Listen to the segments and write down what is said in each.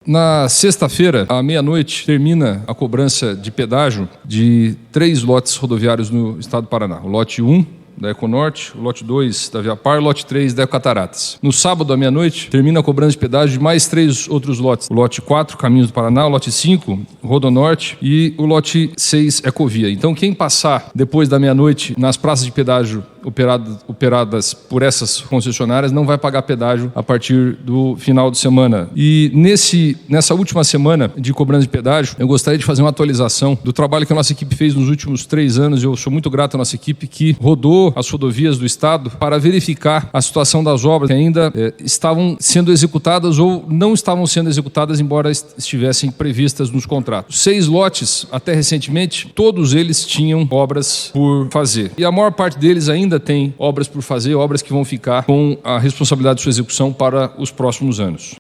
Na sexta-feira, à meia-noite, termina a cobrança de pedágio de 3 lotes rodoviários no estado do Paraná. O lote 1 da Econorte, o lote 2 da Viapar e o lote 3 da Ecocataratas. No sábado, à meia-noite, termina a cobrança de pedágio de mais 3 outros lotes. O lote 4, Caminhos do Paraná, o lote 5, Rodonorte e o lote 6, Ecovia. Então, quem passar depois da meia-noite nas praças de pedágio operadas por essas concessionárias não vai pagar pedágio a partir do final de semana. E nessa última semana de cobrança de pedágio, eu gostaria de fazer uma atualização do trabalho que a nossa equipe fez nos últimos 3 anos. Eu sou muito grato à nossa equipe que rodou as rodovias do estado para verificar a situação das obras que ainda estavam sendo executadas ou não estavam sendo executadas, embora estivessem previstas nos contratos. 6 lotes, até recentemente, todos eles tinham obras por fazer. E a maior parte deles ainda tem obras por fazer, obras que vão ficar com a responsabilidade de sua execução para os próximos anos.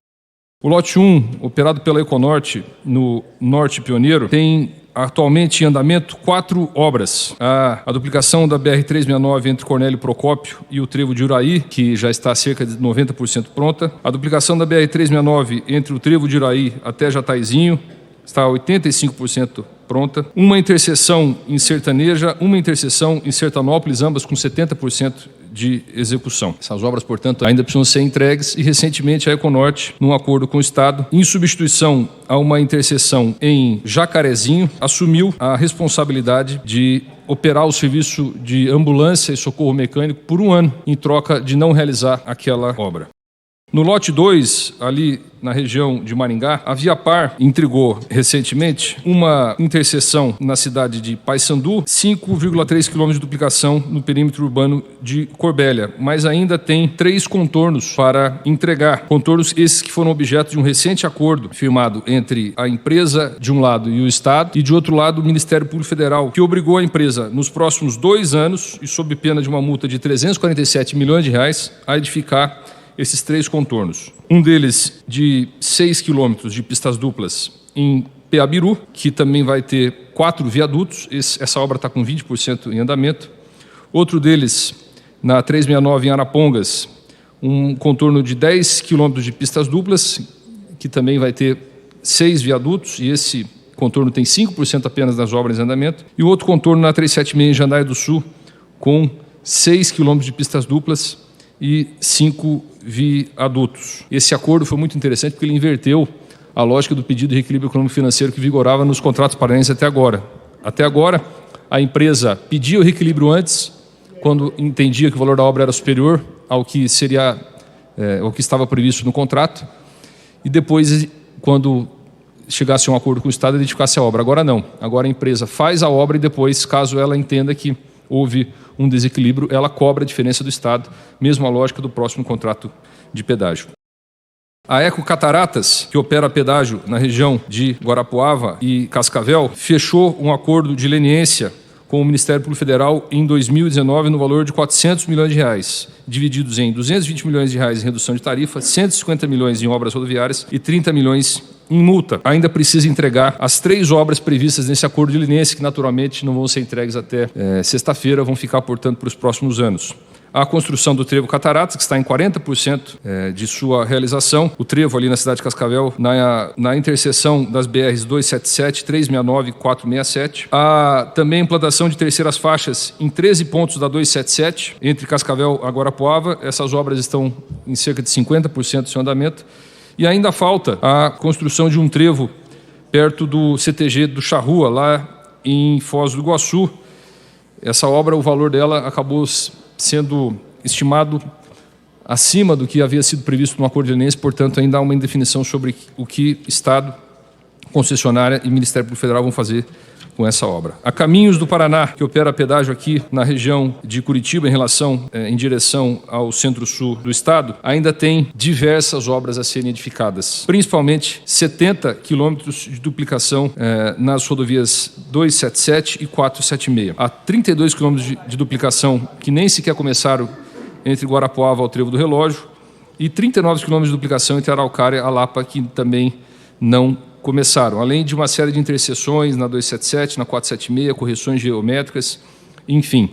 O lote 1, operado pela Econorte, no Norte Pioneiro, tem atualmente em andamento 4 obras. A duplicação da BR-369 entre Cornélio Procópio e o trevo de Uraí, que já está cerca de 90% pronta. A duplicação da BR-369 entre o trevo de Uraí até Jataizinho está a 85% pronta. Uma interseção em Sertaneja, uma interseção em Sertanópolis, ambas com 70% de execução. Essas obras, portanto, ainda precisam ser entregues e, recentemente, a Econorte, num acordo com o Estado, em substituição a uma interseção em Jacarezinho, assumiu a responsabilidade de operar o serviço de ambulância e socorro mecânico por 1 ano, em troca de não realizar aquela obra. No lote 2, ali na região de Maringá, a Viapar entregou recentemente uma interseção na cidade de Paissandu, 5,3 km de duplicação no perímetro urbano de Corbélia, mas ainda tem 3 contornos para entregar. Contornos esses que foram objeto de um recente acordo firmado entre a empresa de um lado e o Estado, e de outro lado o Ministério Público Federal, que obrigou a empresa nos próximos 2 anos, e sob pena de uma multa de R$347 milhões, a edificar esses 3 contornos. Um deles de 6 quilômetros de pistas duplas em Peabiru, que também vai ter 4 viadutos. Essa obra está com 20% em andamento. Outro deles, na 369 em Arapongas, um contorno de 10 quilômetros de pistas duplas, que também vai ter 6 viadutos, e esse contorno tem 5% apenas das obras em andamento. E o outro contorno na 376 em Jandaia do Sul, com 6 quilômetros de pistas duplas e 5 viadutos. Esse acordo foi muito interessante porque ele inverteu a lógica do pedido de reequilíbrio econômico financeiro que vigorava nos contratos paranaenses até agora. Até agora, a empresa pedia o reequilíbrio antes, quando entendia que o valor da obra era superior ao que o que estava previsto no contrato, e depois, quando chegasse a um acordo com o Estado, identificasse a obra. Agora não. Agora a empresa faz a obra e depois, caso ela entenda que houve um desequilíbrio, ela cobra a diferença do Estado, mesmo a lógica do próximo contrato de pedágio. A Ecocataratas, que opera pedágio na região de Guarapuava e Cascavel, fechou um acordo de leniência com o Ministério Público Federal em 2019 no valor de R$400 milhões, divididos em R$220 milhões em redução de tarifa, R$150 milhões em obras rodoviárias e R$30 milhões em multa. Ainda precisa entregar as 3 obras previstas nesse acordo de leniência, que naturalmente não vão ser entregues até sexta-feira, vão ficar, portanto, para os próximos anos. A construção do trevo Cataratas, que está em 40% de sua realização. O trevo ali na cidade de Cascavel, na interseção das BRs 277, 369 e 467. Há também implantação de terceiras faixas em 13 pontos da 277, entre Cascavel e Guarapuava. Essas obras estão em cerca de 50% do seu andamento. E ainda falta a construção de um trevo perto do CTG do Charrua, lá em Foz do Iguaçu. Essa obra, o valor dela acabou sendo estimado acima do que havia sido previsto no acordo de leniência, portanto, ainda há uma indefinição sobre o que Estado, concessionária e Ministério Público Federal vão fazer com essa obra. A Caminhos do Paraná, que opera pedágio aqui na região de Curitiba, em direção ao centro-sul do estado, ainda tem diversas obras a serem edificadas, principalmente 70 quilômetros de duplicação nas rodovias 277 e 476. Há 32 quilômetros de duplicação que nem sequer começaram entre Guarapuava ao Trevo do Relógio e 39 quilômetros de duplicação entre Araucária e Alapa, que também não começaram, além de uma série de interseções na 277, na 476, correções geométricas, enfim.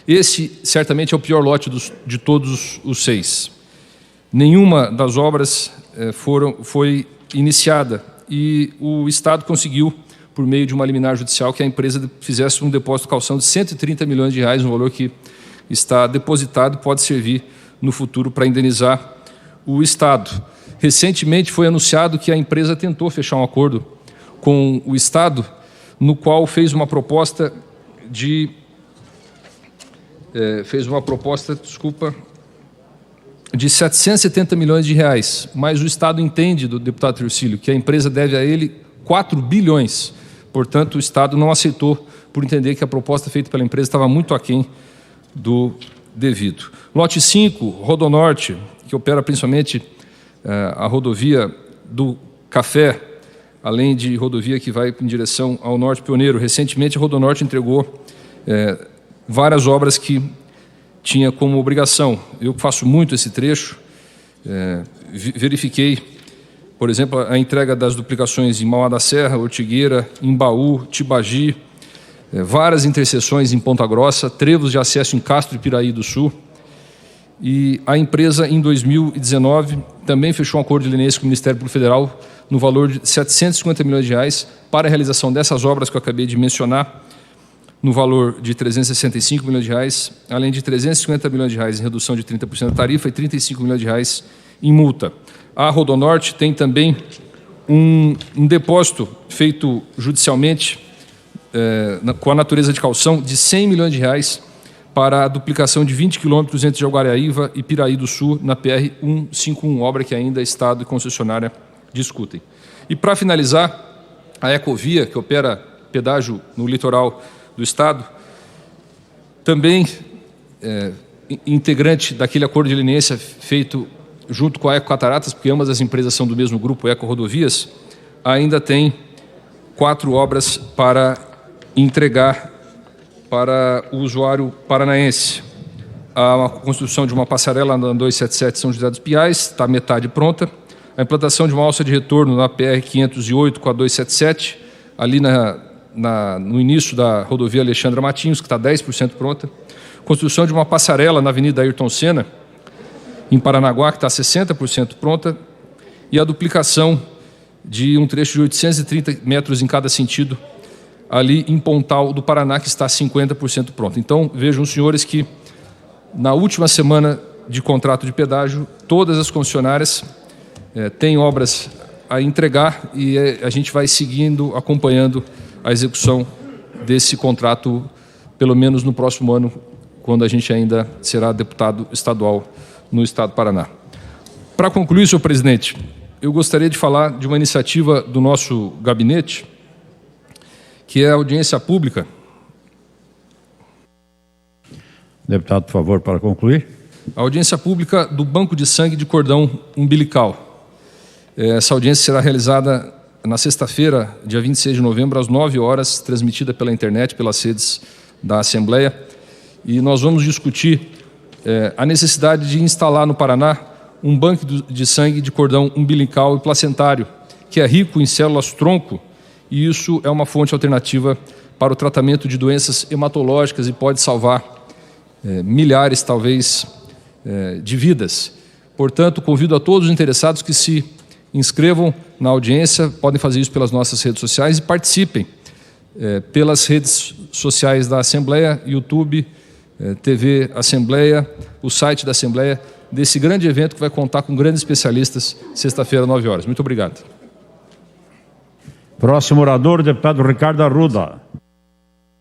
Esse, certamente, é o pior lote de todos os 6. Nenhuma das obras foi iniciada e o Estado conseguiu, por meio de uma liminar judicial, que a empresa fizesse um depósito calção de 130 milhões de reais, um valor que está depositado e pode servir no futuro para indenizar o Estado. Recentemente foi anunciado que a empresa tentou fechar um acordo com o Estado, no qual fez uma proposta de de 770 milhões de reais, mas o Estado entende, do deputado Tricílio, que a empresa deve a ele 4 bilhões. Portanto, o Estado não aceitou, por entender que a proposta feita pela empresa estava muito aquém do devido. Lote 5, Rodonorte, que opera principalmente a rodovia do Café, além de rodovia que vai em direção ao Norte Pioneiro. Recentemente, a Rodonorte entregou várias obras que tinha como obrigação. Eu faço muito esse trecho, verifiquei, por exemplo, a entrega das duplicações em Mauá da Serra, Ortigueira, Embaú, Tibagi, várias interseções em Ponta Grossa, trevos de acesso em Castro e Piraí do Sul. E a empresa, em 2019, também fechou um acordo de leniência com o Ministério Público Federal no valor de 750 milhões de reais para a realização dessas obras que eu acabei de mencionar, no valor de 365 milhões de reais, além de 350 milhões de reais em redução de 30% da tarifa e 35 milhões de reais em multa. A Rodonorte tem também um depósito feito judicialmente com a natureza de calção de 100 milhões de reais para a duplicação de 20 quilômetros entre Jaguariaíva e Piraí do Sul, na PR 151, obra que ainda Estado e concessionária discutem. E, para finalizar, a Ecovia, que opera pedágio no litoral do Estado, também integrante daquele acordo de leniência feito junto com a Eco Cataratas, porque ambas as empresas são do mesmo grupo, Eco Rodovias, ainda tem 4 obras para entregar para o usuário paranaense. A construção de uma passarela na 277 São José dos Piais, está metade pronta. A implantação de uma alça de retorno na PR 508 com a 277, ali no início da rodovia Alexandra Matinhos, que está 10% pronta. Construção de uma passarela na Avenida Ayrton Senna, em Paranaguá, que está 60% pronta. E a duplicação de um trecho de 830 metros em cada sentido, ali em Pontal do Paraná, que está 50% pronto. Então, vejam, senhores, que na última semana de contrato de pedágio, todas as concessionárias têm obras a entregar e a gente vai seguindo, acompanhando a execução desse contrato, pelo menos no próximo ano, quando a gente ainda será deputado estadual no Estado do Paraná. Para concluir, senhor presidente, eu gostaria de falar de uma iniciativa do nosso gabinete, que é a audiência pública. Deputado, por favor, para concluir. A audiência pública do Banco de Sangue de Cordão Umbilical. Essa audiência será realizada na sexta-feira, dia 26 de novembro, às 9 horas, transmitida pela internet, pelas redes da Assembleia. E nós vamos discutir a necessidade de instalar no Paraná um banco de sangue de cordão umbilical e placentário, que é rico em células-tronco, e isso é uma fonte alternativa para o tratamento de doenças hematológicas e pode salvar milhares, talvez, de vidas. Portanto, convido a todos os interessados que se inscrevam na audiência, podem fazer isso pelas nossas redes sociais e participem pelas redes sociais da Assembleia, YouTube, TV Assembleia, o site da Assembleia, desse grande evento que vai contar com grandes especialistas, sexta-feira, 9 horas. Muito obrigado. Próximo orador, deputado Ricardo Arruda.